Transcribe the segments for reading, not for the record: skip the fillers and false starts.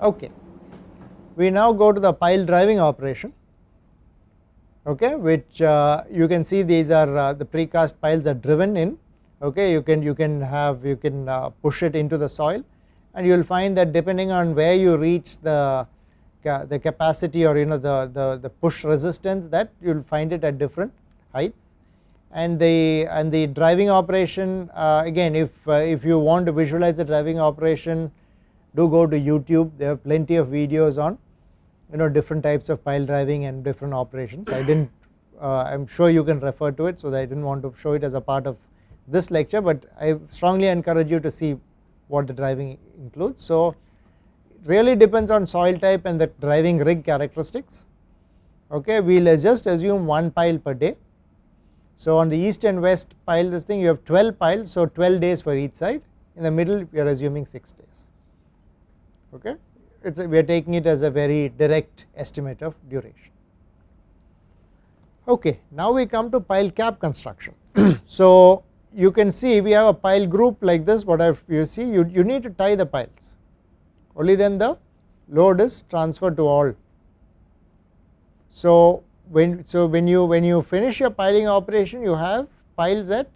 Okay, we now go to the pile driving operation, okay, which you can see these are the precast piles are driven in. Okay, you can push it into the soil, and you will find that depending on where you reach the capacity, or the push resistance, that you will find it at different heights. And the driving operation, again, if you want to visualize the driving operation, do go to YouTube. There are plenty of videos on different types of pile driving and different operations. I didn't I'm sure you can refer to it, so that I didn't want to show it as a part of this lecture, but I strongly encourage you to see what the driving includes. So it really depends on soil type and the driving rig characteristics. Okay, we'll just assume one pile per day. So on the east and west pile, this thing, you have 12 piles, so 12 days for each side. In the middle, we are assuming 6 days. Okay, we are taking it as a very direct estimate of duration. Okay, now we come to pile cap construction. So you can see we have a pile group like this. What you see, you need to tie the piles. Only then the load is transferred to all. So when you finish your piling operation, you have piles at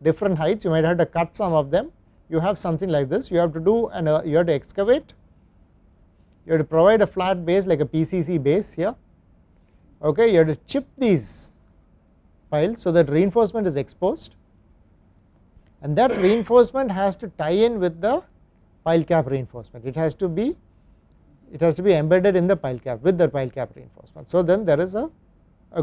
different heights. You might have to cut some of them. You have something like this. You have to do you have to excavate. You have to provide a flat base like a PCC base here. Okay, you have to chip these piles so that reinforcement is exposed, and that reinforcement has to tie in with the pile cap reinforcement. It has to be embedded in the pile cap with the pile cap reinforcement. So then there is a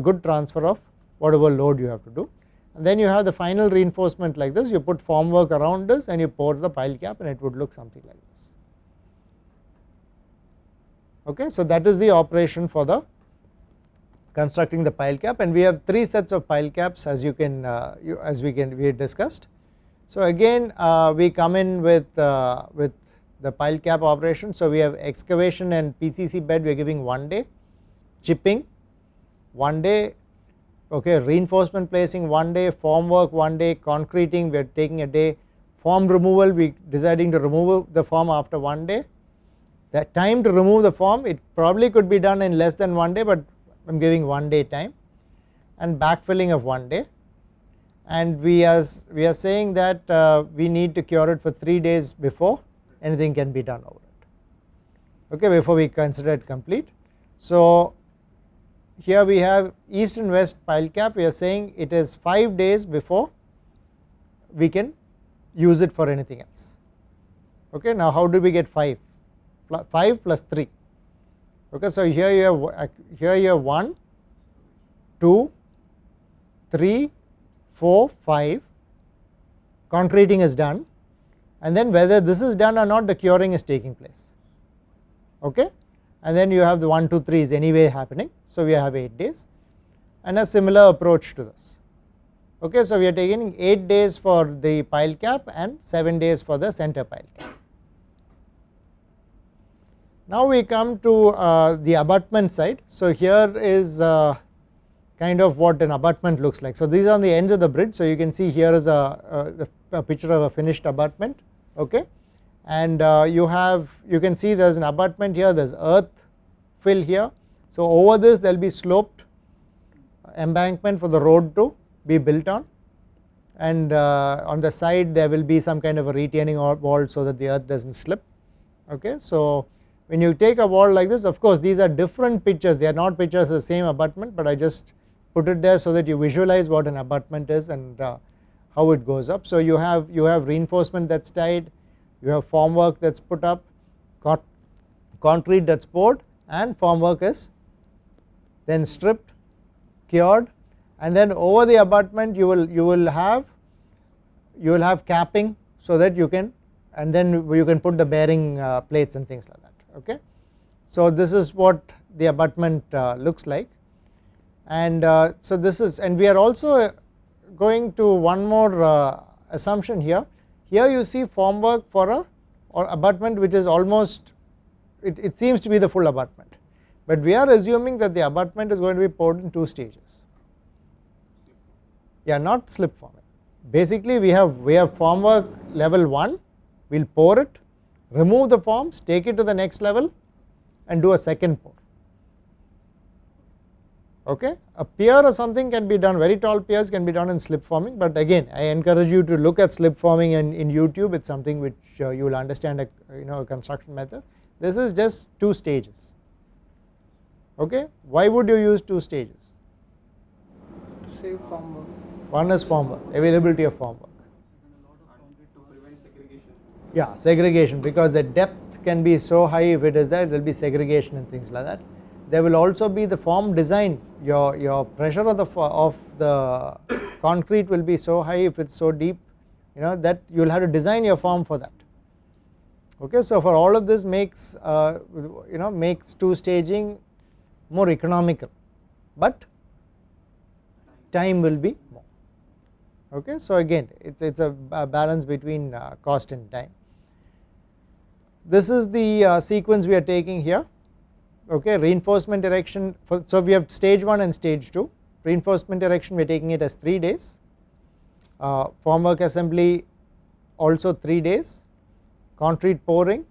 good transfer of whatever load you have to do, and then you have the final reinforcement like this. You put formwork around this and you pour the pile cap, and it would look something like this. Okay, so that is the operation for the constructing the pile cap, and we have 3 sets of pile caps, as we discussed. So again, we come in with the pile cap operation. So we have excavation and PCC bed, we are giving 1 day, chipping 1 day, okay, reinforcement placing 1 day, formwork 1 day, concreting we are taking a day, form removal we deciding to remove the form after 1 day. The time to remove the form, it probably could be done in less than 1 day, but I am giving 1 day time, and backfilling of 1 day, and we are saying that we need to cure it for 3 days before anything can be done over it, okay, before we consider it complete. So here we have east and west pile cap. We are saying it is 5 days before we can use it for anything else. Okay, now how do we get 5? 5 plus 3. Okay, so here you have 1, 2, 3, 4, 5. Concreting is done, and then whether this is done or not, the curing is taking place. Okay, and then you have the 1, 2, 3 is anyway happening. So we have 8 days, and a similar approach to this. Okay, so we are taking 8 days for the pile cap and 7 days for the center pile cap. Now we come to the abutment side. So here is kind of what an abutment looks like. So these are on the ends of the bridge. So you can see here is a picture of a finished abutment. Okay, and you can see there is an abutment here. There is earth fill here. So over this there will be sloped embankment for the road to be built on, and on the side there will be some kind of a retaining wall so that the earth does not slip. Okay, so when you take a wall like this, of course these are different pictures, they are not pictures of the same abutment, but I just put it there so that you visualize what an abutment is and how it goes up. So you have reinforcement that's tied, you have formwork that's put up, concrete that's poured, and formwork is then stripped, cured, and then over the abutment you will have capping so that you can, and then you can put the bearing plates and things like that. Okay, so this is what the abutment looks like, and so this is, and we are also going to one more assumption here. Here you see formwork for a abutment which is almost, it seems to be the full abutment, but we are assuming that the abutment is going to be poured in 2 stages. Yeah, not slip forming. Basically we have formwork level 1, we will pour it, remove the forms, take it to the next level and do a second pour. Okay. A pier or something can be done, very tall piers can be done in slip forming, but again I encourage you to look at slip forming in YouTube. It's something which you will understand a construction method. This is just 2 stages. Okay. Why would you use 2 stages? To save formwork. One is formwork, availability of formwork. To prevent segregation. Yeah, segregation, because the depth can be so high. If it is there will be segregation and things like that. There will also be the form design, your pressure of the concrete will be so high if it's so deep, that you will have to design your form for that. Okay. So for all of this makes makes 2 staging more economical, but time will be more. Okay. So again it's a balance between cost and time. This is the sequence we are taking here. Okay. Reinforcement erection, so we have stage 1 and stage 2. Reinforcement erection we are taking it as 3 days, formwork assembly also 3 days, concrete pouring,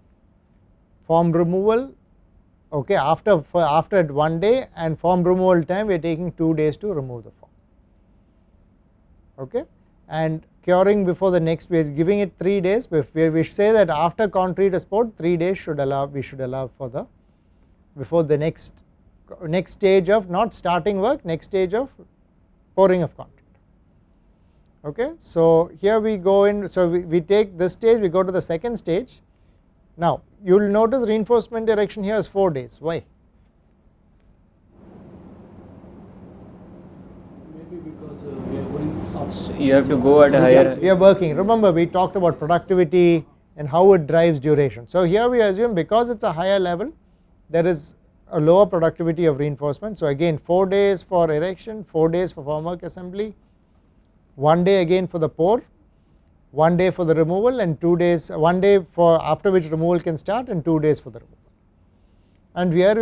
form removal, okay, after 1 day, and form removal time we are taking 2 days to remove the form. Okay. And curing before the next, we are giving it 3 days. We say that after concrete is poured, 3 days we should allow for the before the next stage of not starting work, next stage of pouring of concrete. Okay. So here we go in, so we take this stage, we go to the second stage. Now you will notice reinforcement erection here is 4 days. Why? Maybe because we are going up. So you have to go at a higher. We are working. Remember we talked about productivity and how it drives duration. So here we assume because it's a higher level, there is a lower productivity of reinforcement. So again 4 days for erection, 4 days for formwork assembly, 1 day again for the pour, 1 day for the removal, and 2 days, 1 day for after which removal can start, and 2 days for the removal. And here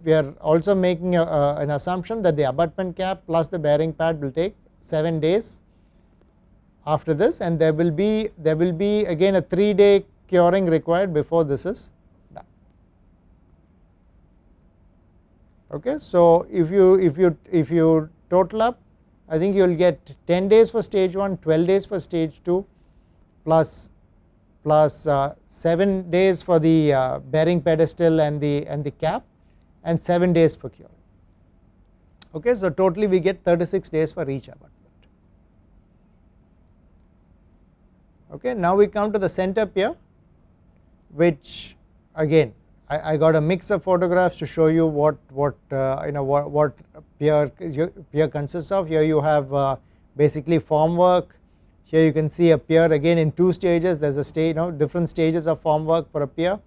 we are also making an assumption that the abutment cap plus the bearing pad will take 7 days after this, and there will be again a 3-day curing required before this is done. Okay. So if you total up, I think you will get 10 days for stage 1, 12 days for stage 2, plus 7 days for the bearing pedestal and the cap, and 7 days for curing. Okay. So totally we get 36 days for each abutment. Okay. Now we come to the center pier, which again I got a mix of photographs to show you what pier consists of. Here you have basically formwork. Here you can see a pier again in 2 stages. There's a stage, different stages of formwork for a pier.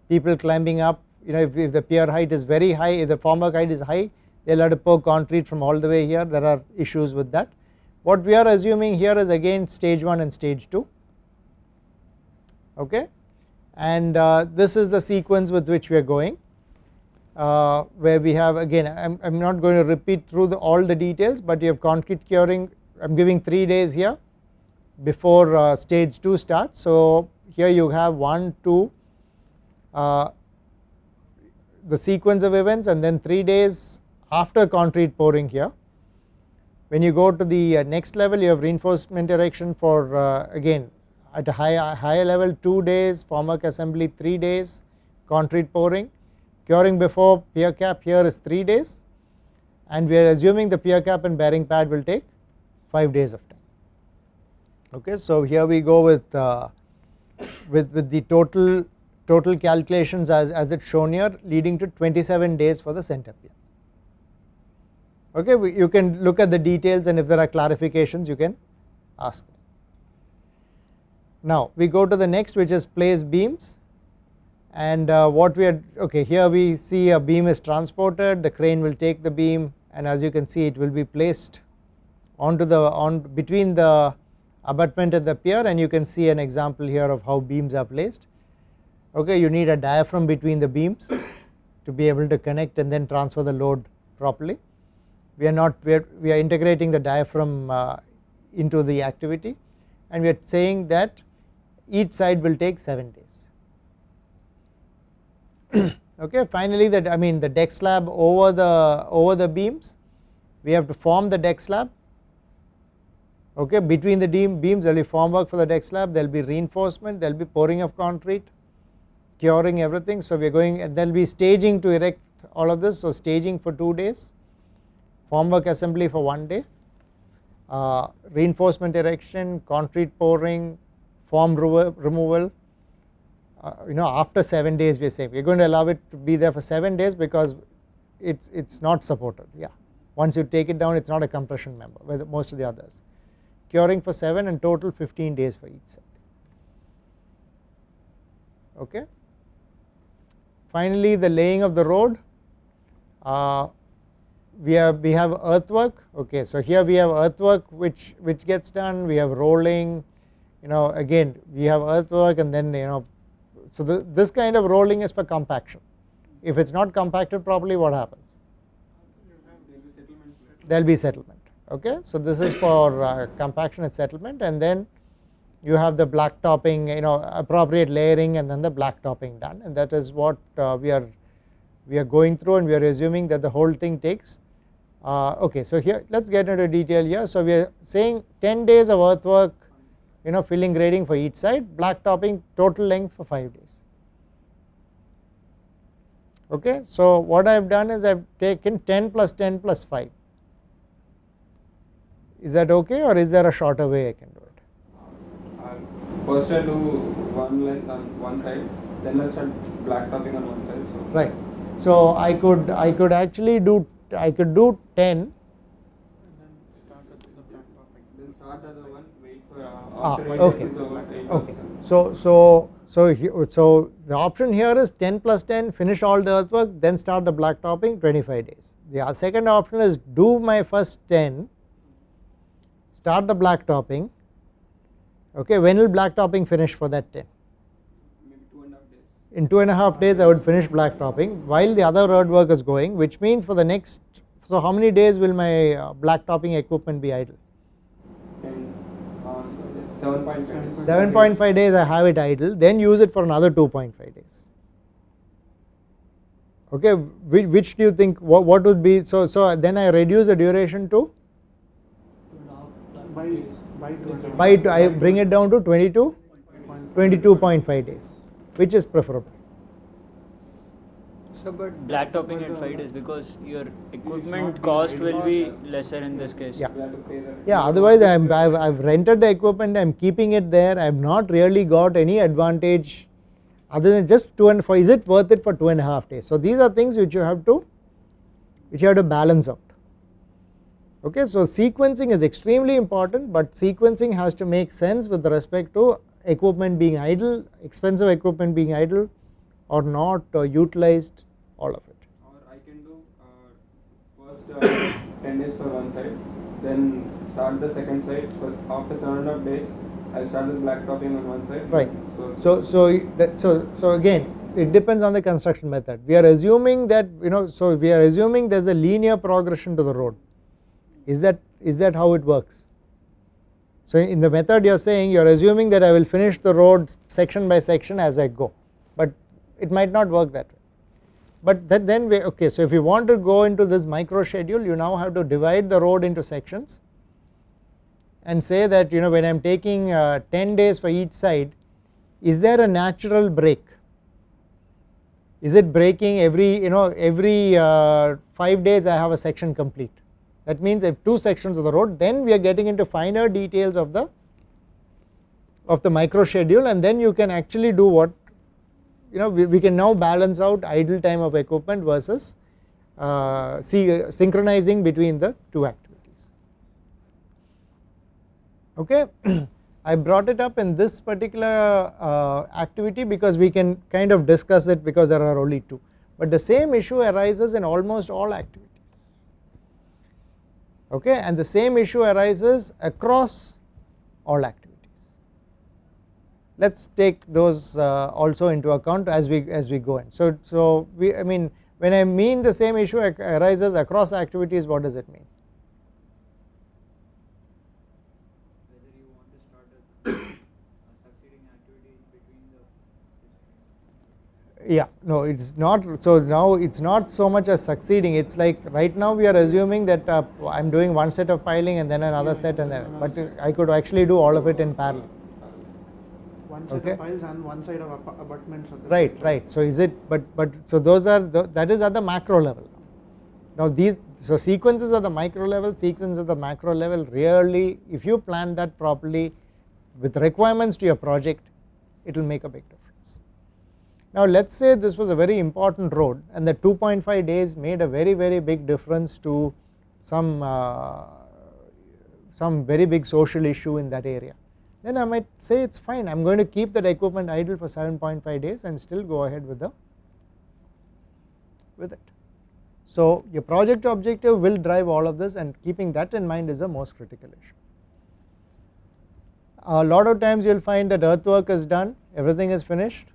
People climbing up. If the pier height is very high, if the formwork height is high, they'll have to pour concrete from all the way here. There are issues with that. What we are assuming here is again stage 1 and stage 2. Okay. And this is the sequence with which we are going, where we have again I'm not going to repeat through all the details, but you have concrete curing. I'm giving 3 days here before stage 2 starts. So here you have 1, 2, the sequence of events, and then 3 days after concrete pouring here. When you go to the next level, you have reinforcement erection for again at a higher level 2 days, formwork assembly 3 days, concrete pouring, curing before pier cap here is 3 days, and we are assuming the pier cap and bearing pad will take 5 days of time. Okay. So here we go with the total calculations as it's shown here, leading to 27 days for the center pier. Okay. You can look at the details, and if there are clarifications you can ask me. Now we go to the next, which is place beams, and what we are okay, here we see a beam is transported, the crane will take the beam, and as you can see it will be placed between the abutment and the pier, and you can see an example here of how beams are placed. Okay. You need a diaphragm between the beams to be able to connect and then transfer the load properly. We are integrating the diaphragm into the activity, and we are saying that each side will take 7 days. Okay, finally I mean the deck slab over the beams, we have to form the deck slab. Okay, between the beams there will be formwork for the deck slab, there will be reinforcement, there will be pouring of concrete, curing everything. So we are going, and there will be staging to erect all of this. So staging for 2 days, formwork assembly for 1 day, reinforcement erection, concrete pouring, form removal. After 7 days we are saying we are going to allow it to be there for 7 days because it's not supported. Yeah, once you take it down, it's not a compression member with most of the others. Curing for 7 and total 15 days for each side. Okay. Finally, the laying of the road. We have earthwork. Okay, so here we have earthwork which gets done. We have rolling. Again we have earthwork, and then so this kind of rolling is for compaction. If it's not compacted properly, what happens? There will be settlement. Okay, so this is for compaction and settlement, and then you have the black topping, appropriate layering, and then the black topping done, and that is what we are going through, and we are assuming that the whole thing takes. Okay, so here let's get into detail here. So we are saying 10 days of earthwork, filling grading for each side, black topping total length for 5 days. Okay, so what I have done is I have taken 10 plus 10 plus 5. Is that okay, or is there a shorter way I can do it? First I'll do one length on one side, then I'll start black topping on one side. So right. So I could actually do 10. Then start the other one, wait for after 8 okay. days is over. Okay. So the option here is 10 plus 10, finish all the earthwork, then start the black topping, 25 days. The second option is do my first 10, start the black topping. Okay, when will black topping finish for that 10? Maybe 2.5 days. In 2.5 days I would finish black topping while the other road work is going, which means for the next, so how many days will my black topping equipment be idle? 7.5 7.5 days I have it idle, then use it for another 2.5 days. Okay, which do you think, what would be, so then I reduce the duration to? I bring it down to 22.5 days, which is preferable. So but black topping at 5 days because your equipment cost will be lesser in this case. Yeah, otherwise I've rented the equipment, I'm keeping it there, I've not really got any advantage other than just 2.5. Is it worth it for 2.5 days? So these are things which you have to balance out. Okay, so sequencing is extremely important, but sequencing has to make sense with respect to equipment being idle, expensive equipment being idle or not utilized, all of it. Or I can do first 10 days for one side, then start the second side. But after 7.5 days, I start the black topping on one side. Right. So again, it depends on the construction method. We are assuming that so we are assuming there's a linear progression to the road. Is that how it works? So in the method you are saying, you are assuming that I will finish the road section by section as I go, but it might not work that way. But then okay, so if you want to go into this micro schedule, you now have to divide the road into sections and say that when I am taking 10 days for each side, is there a natural break? Is it breaking every 5 days I have a section complete? That means if 2 sections of the road, then we are getting into finer details of the micro schedule, and then you can actually do what we can now balance out idle time of equipment versus synchronizing between the 2 activities. Okay, I brought it up in this particular activity because we can kind of discuss it because there are only 2, but the same issue arises in almost all activities. Okay, and the same issue arises across all activities. Let's take those also into account as we go in. So I mean, when I mean the same issue arises across activities, what does it mean? Whether you want to start a succeeding activity between Yeah, no, it's not. So now it's not so much as succeeding. It's like right now we are assuming that I'm doing one set of piling and then another set and then, but I could actually do all of it in parallel. One set Okay. of piles and one side of abutments. At the Right, same time. right. So is it? But so those are that is at the macro level. Now these so sequences at the micro level, sequences at the macro level. Really, if you plan that properly, with requirements to your project, it will make a big difference. Now let's say this was a very important road and the 2.5 days made a very big difference to some very big social issue in that area. Then I might say it's fine, I'm going to keep that equipment idle for 7.5 days and still go ahead with it. So your project objective will drive all of this, and keeping that in mind is the most critical issue. A lot of times you will find that earthwork is done, everything is finished,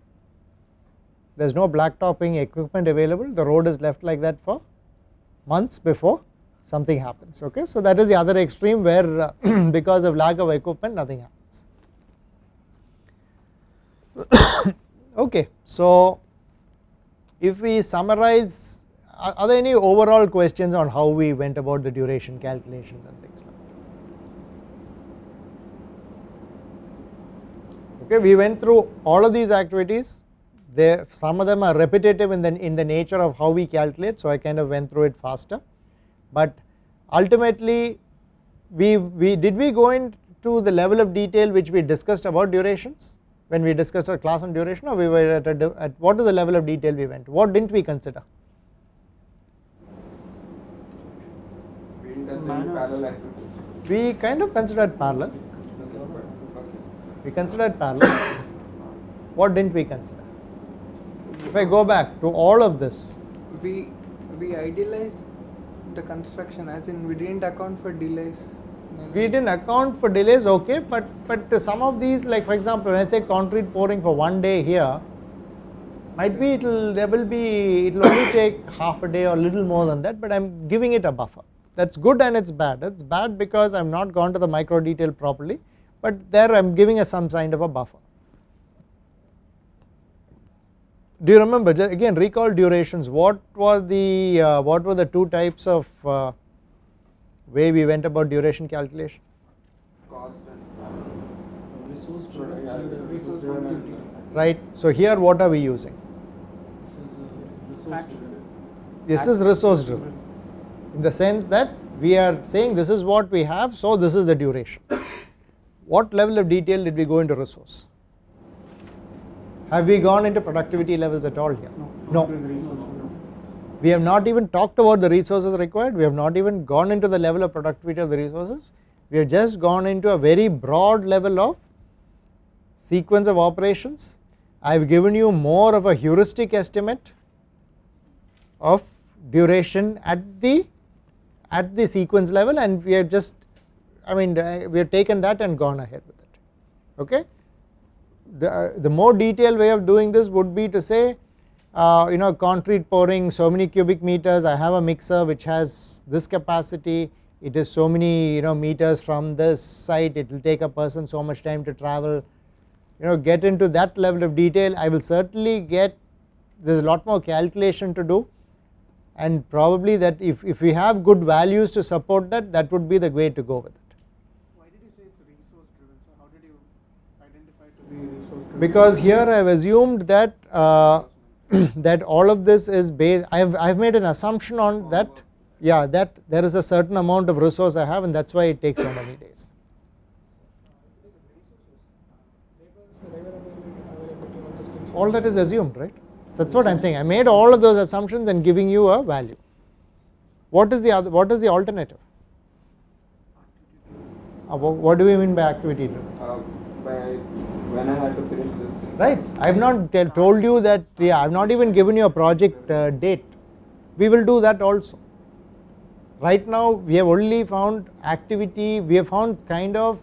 there is no blacktopping equipment available, the road is left like that for months before something happens. Okay, so that is the other extreme where because of lack of equipment nothing happens. Okay, so if we summarize, are there any overall questions on how we went about the duration calculations and things like that? Okay, we went through all of these activities. Some of them are repetitive in the nature of how we calculate, so I kind of went through it faster. But ultimately, did we go into the level of detail which we discussed about durations when we discussed our class on duration, or we were at what is the level of detail we went? What didn't we consider? We didn't consider parallel activities. We kind of considered parallel. We considered parallel. What didn't we consider? If I go back to all of this, We idealized the construction, as in we didn't account for delays. we didn't account for delays, okay, but some of these, like for example, when I say concrete pouring for 1 day here, might be it'll only take half a day or a little more than that, but I'm giving it a buffer. That's good and it's bad. It's bad because I've not gone to the micro detail properly, but there I'm giving us some kind of a buffer. Do you remember? Just again, recall durations. What were the two types of way we went about duration calculation? Cost and Resource resource driven. Right. So here, what are we using? resource driven. This is resource driven, in the sense that we are saying this is what we have, so this is the duration. What level of detail did we go into resource? Have we gone into productivity levels at all here? No. We have not even talked about the resources required. We have not even gone into the level of productivity of the resources. We have just gone into a very broad level of sequence of operations. I have given you more of a heuristic estimate of duration at the sequence level, and we have just, we have taken that and gone ahead with it. Okay. The more detailed way of doing this would be to say, concrete pouring so many cubic meters, I have a mixer which has this capacity, it is so many meters from this site, it will take a person so much time to travel. Get into that level of detail. I will certainly there's a lot more calculation to do, and probably that if we have good values to support that would be the way to go with it. Why did you say it's resource driven? So how did you identify to be resource driven? Because here I have assumed that that all of this is based, I've made an assumption on that, yeah, that there is a certain amount of resource I have, and that's why it takes so many days. All that is assumed, right? So that's what I'm saying. I made all of those assumptions and giving you a value. What is the alternative? What do we mean by activity driven? When I had to finish this. Right. I have not told you that, yeah, I have not even given you a project date. We will do that also. Right now we have only found activity, we have found kind of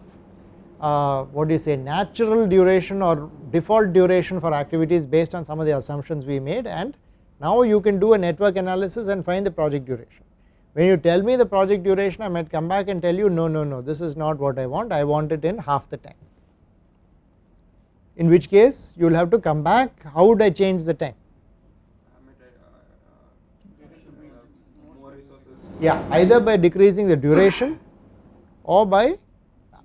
natural duration or default duration for activities based on some of the assumptions we made, and now you can do a network analysis and find the project duration. When you tell me the project duration, I might come back and tell you no, this is not what I want it in half the time. In which case you will have to come back, how would I change the time? Yeah, either by decreasing the duration or by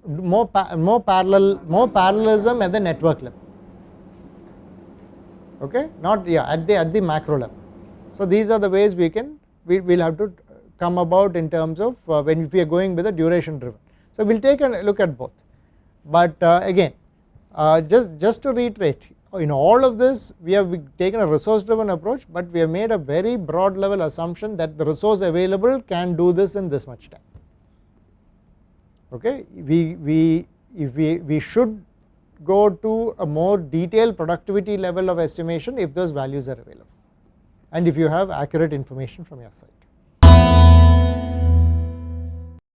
more parallelism at the network level. Okay, not at the macro level. So these are the ways we will have to come about in terms of when we are going with a duration driven. So we will take a look at both, but again just to reiterate, in all of this we have taken a resource driven approach, but we have made a very broad level assumption that the resource available can do this in this much time. Okay, we should go to a more detailed productivity level of estimation if those values are available and if you have accurate information from your side.